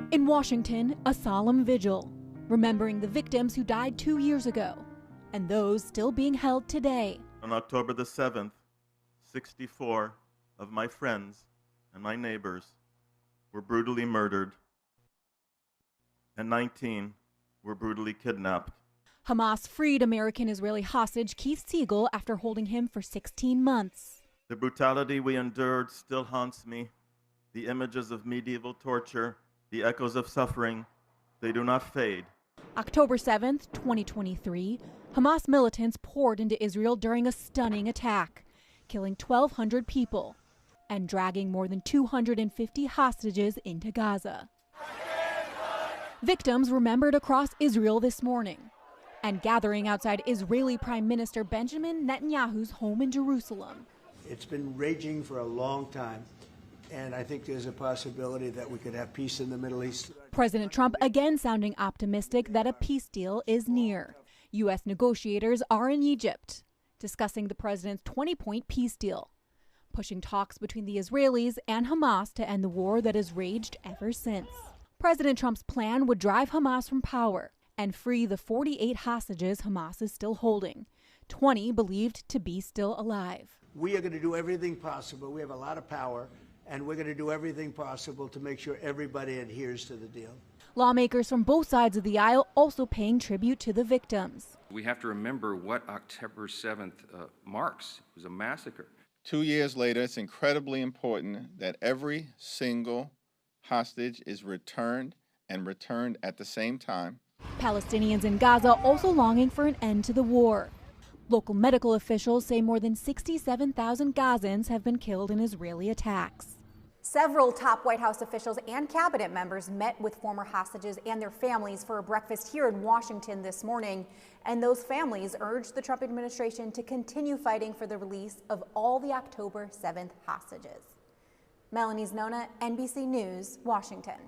In Washington, a solemn vigil, remembering the victims who died 2 years ago and those still being held today. On October the 7th, 64 of my friends and my neighbors were brutally murdered, and 19 were brutally kidnapped. Hamas freed American-Israeli hostage Keith Siegel after holding him for 16 months. The brutality we endured still haunts me. The images of medieval torture, the echoes of suffering, they do not fade. October 7th, 2023, Hamas militants poured into Israel during a stunning attack, killing 1,200 people and dragging more than 250 hostages into Gaza. Victims remembered across Israel this morning and gathering outside Israeli Prime Minister Benjamin Netanyahu's home in Jerusalem. It's been raging for a long time, and I think there's a possibility that we could have peace in the Middle East. President Trump again sounding optimistic that a peace deal is near. U.S. negotiators are in Egypt, discussing the president's 20-point peace deal, pushing talks between the Israelis and Hamas to end the war that has raged ever since. President Trump's plan would drive Hamas from power and free the 48 hostages Hamas is still holding, 20 believed to be still alive. We are going to do everything possible. We have a lot of power, and we're going to do everything possible to make sure everybody adheres to the deal. Lawmakers from both sides of the aisle also paying tribute to the victims. We have to remember what October 7th marks. It was a massacre. 2 years later, it's incredibly important that every single hostage is returned and returned at the same time. Palestinians in Gaza also longing for an end to the war. Local medical officials say more than 67,000 Gazans have been killed in Israeli attacks. Several top White House officials and cabinet members met with former hostages and their families for a breakfast here in Washington this morning. And those families urged the Trump administration to continue fighting for the release of all the October 7th hostages. Melanie Znona, NBC News, Washington.